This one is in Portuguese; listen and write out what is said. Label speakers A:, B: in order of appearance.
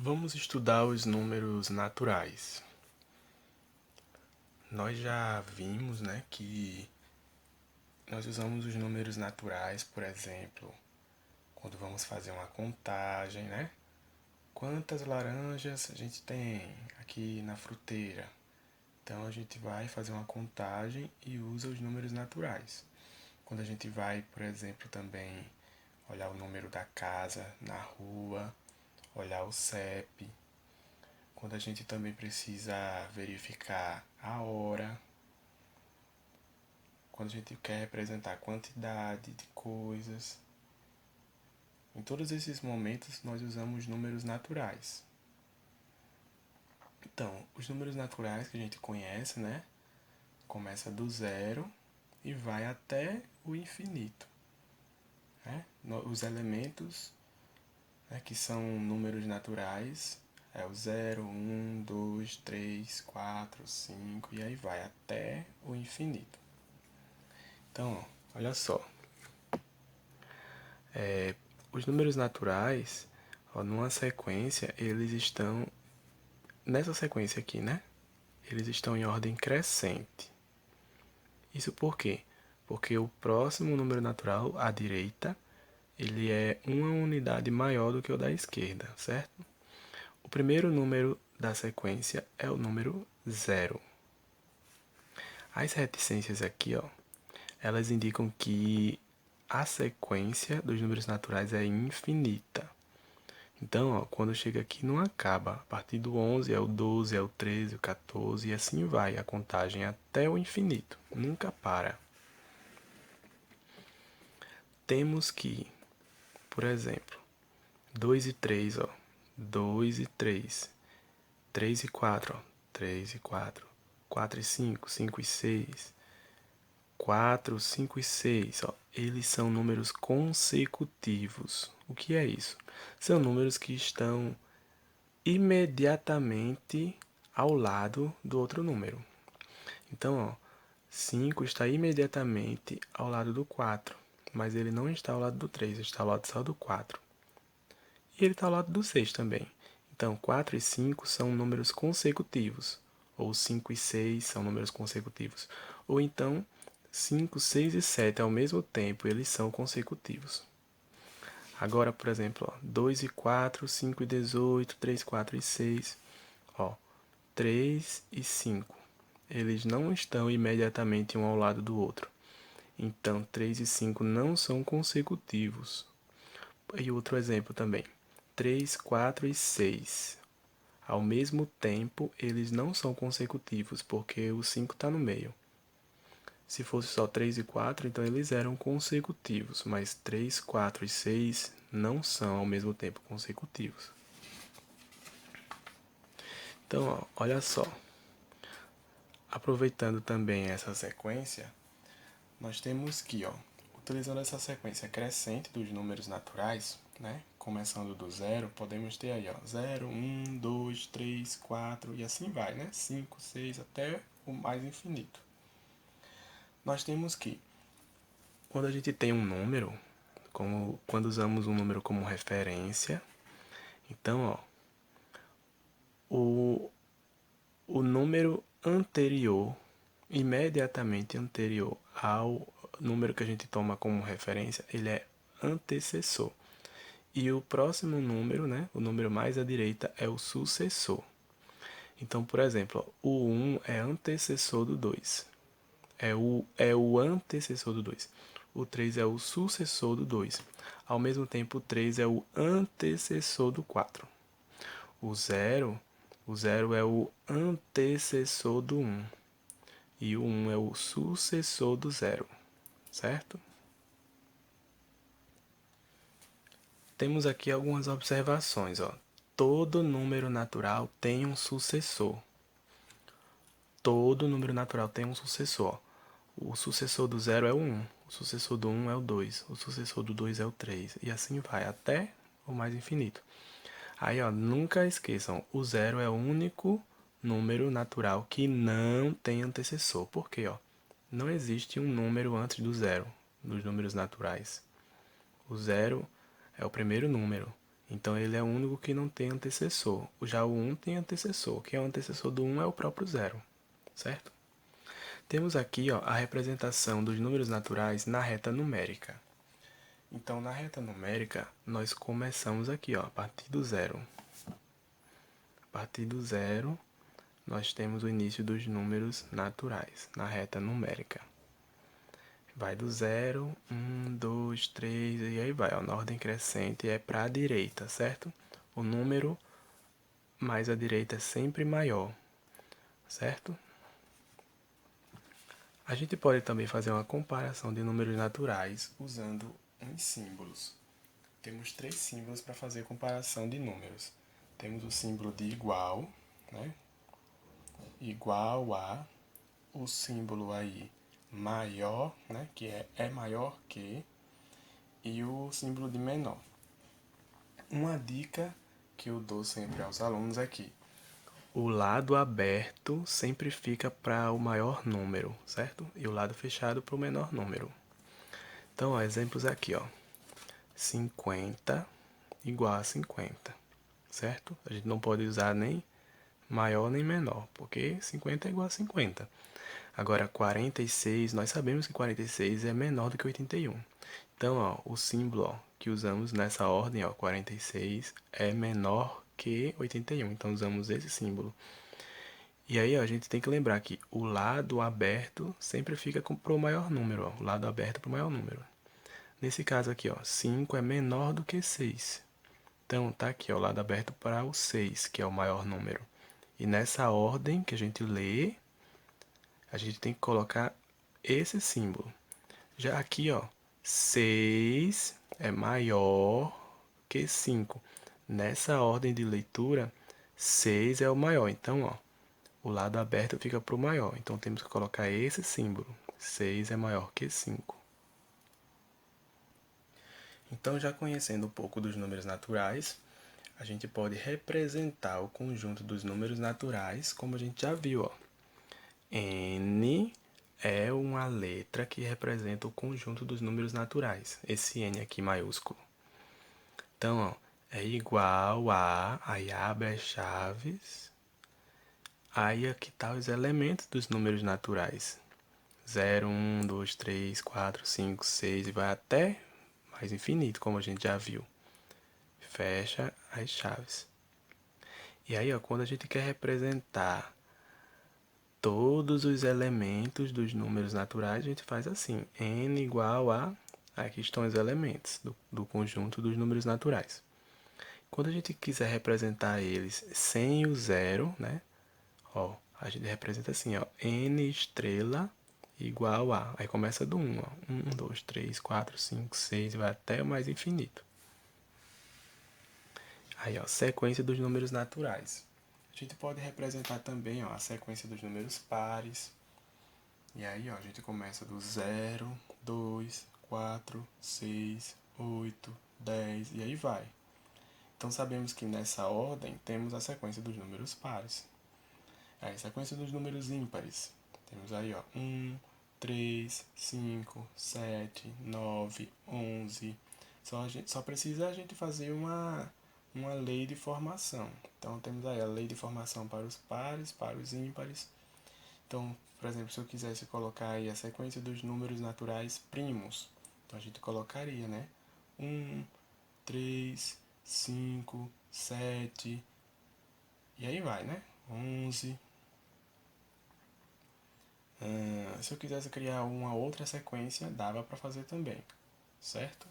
A: Vamos estudar os números naturais. Nós já vimos, né, que nós usamos os números naturais, por exemplo, quando vamos fazer uma contagem, né? Quantas laranjas a gente tem aqui na fruteira? Então a gente vai fazer uma contagem e usa os números naturais. Quando a gente vai, por exemplo, também olhar o número da casa na rua, olhar o CEP, quando a gente também precisa verificar a hora, quando a gente quer representar a quantidade de coisas. Em todos esses momentos nós usamos números naturais. Então, os números naturais que a gente conhece, né? Começa do zero e vai até o infinito. Né? Os elementos, né, que são números naturais é o 0, 1, 2, 3, 4, 5 e aí vai até o infinito. Então, olha só. Os números naturais, ó, numa sequência, eles estão nessa sequência aqui, né? Eles estão em ordem crescente. Isso por quê? Porque o próximo número natural, à direita, ele é uma unidade maior do que o da esquerda, certo? O primeiro número da sequência é o número zero. As reticências aqui, ó, elas indicam que a sequência dos números naturais é infinita. Então, ó, quando chega aqui não acaba. A partir do 11 é o 12, é o 13, o 14 e assim vai a contagem até o infinito. Nunca para. Temos que, por exemplo, 2 e 3, ó. 2 e 3. 3 e 4, ó. 3 e 4. 4 e 5, 5 e 6. 4, 5 e 6, ó, eles são números consecutivos. O que é isso? São números que estão imediatamente ao lado do outro número. Então, ó, 5 está imediatamente ao lado do 4, mas ele não está ao lado do 3, está ao lado só do 4. E ele está ao lado do 6 também. Então, 4 e 5 são números consecutivos, ou 5 e 6 são números consecutivos. Ou então, 5, 6 e 7 ao mesmo tempo, eles são consecutivos. Agora, por exemplo, ó, 2 e 4, 5 e 18, 3, 4 e 6. Ó, 3 e 5. Eles não estão imediatamente um ao lado do outro. Então, 3 e 5 não são consecutivos. E outro exemplo também. 3, 4 e 6. Ao mesmo tempo, eles não são consecutivos, porque o 5 está no meio. Se fosse só 3 e 4, então eles eram consecutivos, mas 3, 4 e 6 não são ao mesmo tempo consecutivos. Então, ó, olha só. Aproveitando também essa sequência, nós temos que, ó, utilizando essa sequência crescente dos números naturais, né? Começando do zero, podemos ter aí, ó, 0, 1, 2, 3, 4 e assim vai, né? 5, 6 até o mais infinito. Nós temos que, quando a gente tem um número, como quando usamos um número como referência, então, ó, o número anterior, imediatamente anterior ao número que a gente toma como referência, ele é antecessor. E o próximo número, né, o número mais à direita, é o sucessor. Então, por exemplo, o 1 é antecessor do 2. É o antecessor do 2. O 3 é o sucessor do 2. Ao mesmo tempo, o 3 é o antecessor do 4. O 0, o 0 é o antecessor do 1. E o 1 é o sucessor do 0, certo? Temos aqui algumas observações, ó. Todo número natural tem um sucessor. Todo número natural tem um sucessor. O sucessor do 0 é o 1, o sucessor do 1 é o 2, o sucessor do 2 é o 3, e assim vai até o mais infinito. Aí, ó, nunca esqueçam, o 0 é o único número natural que não tem antecessor. Por quê, ó? Não existe um número antes do 0 nos números naturais. O 0 é o primeiro número. Então ele é o único que não tem antecessor. Já o 1 tem antecessor. Quem é o antecessor do 1 é o próprio 0, certo? Temos aqui a representação dos números naturais na reta numérica. Então, na reta numérica, nós começamos aqui, a partir do 0. A partir do 0, nós temos o início dos números naturais na reta numérica. Vai do 0, 1, 2, 3, e aí vai. Na ordem crescente é para a direita, certo? O número mais à direita é sempre maior, certo? A gente pode também fazer uma comparação de números naturais usando uns símbolos. Temos 3 símbolos para fazer comparação de números. Temos o símbolo de igual, né? Igual a, o símbolo aí maior, né? Que é maior que, e o símbolo de menor. Uma dica que eu dou sempre aos alunos é que o lado aberto sempre fica para o maior número, certo? E o lado fechado para o menor número. Então, exemplos aqui, 50 igual a 50, certo? A gente não pode usar nem maior nem menor, porque 50 é igual a 50. Agora, 46, nós sabemos que 46 é menor do que 81. Então, o símbolo que usamos nessa ordem, 46, é menor que 81. Então, usamos esse símbolo. E aí, a gente tem que lembrar que o lado aberto sempre fica para o maior número, o lado aberto para o maior número. Nesse caso aqui, 5 é menor do que 6. Então, tá aqui, o lado aberto para o 6, que é o maior número. E nessa ordem que a gente lê, a gente tem que colocar esse símbolo. Já aqui, 6 é maior que 5. Nessa ordem de leitura, 6 é o maior. Então, o lado aberto fica para o maior. Então, temos que colocar esse símbolo. 6 é maior que 5. Então, já conhecendo um pouco dos números naturais, a gente pode representar o conjunto dos números naturais, como a gente já viu, N é uma letra que representa o conjunto dos números naturais. Esse N aqui maiúsculo. Então, é igual a, aí abre as chaves, aí aqui tá os elementos dos números naturais. 0, 1, 2, 3, 4, 5, 6 e vai até mais infinito, como a gente já viu. Fecha as chaves. E aí, quando a gente quer representar todos os elementos dos números naturais, a gente faz assim, n igual a... Aqui estão os elementos do conjunto dos números naturais. Quando a gente quiser representar eles sem o zero, né? A gente representa assim, n estrela igual a... Aí começa do 1, 1, 2, 3, 4, 5, 6, vai até o mais infinito. Aí, sequência dos números naturais. A gente pode representar também, a sequência dos números pares. E aí, a gente começa do 0, 2, 4, 6, 8, 10 e aí vai. Então, sabemos que nessa ordem temos a sequência dos números pares. Aí, sequência dos números ímpares. Temos aí, 1, 3, 5, 7, 9, 11. Só precisa a gente fazer uma lei de formação. Então, temos aí a lei de formação para os pares, para os ímpares. Então, por exemplo, se eu quisesse colocar aí a sequência dos números naturais primos, então a gente colocaria, né? 1, 3, 5, 7, e aí vai, né? 11. Se eu quisesse criar uma outra sequência, dava para fazer também, certo?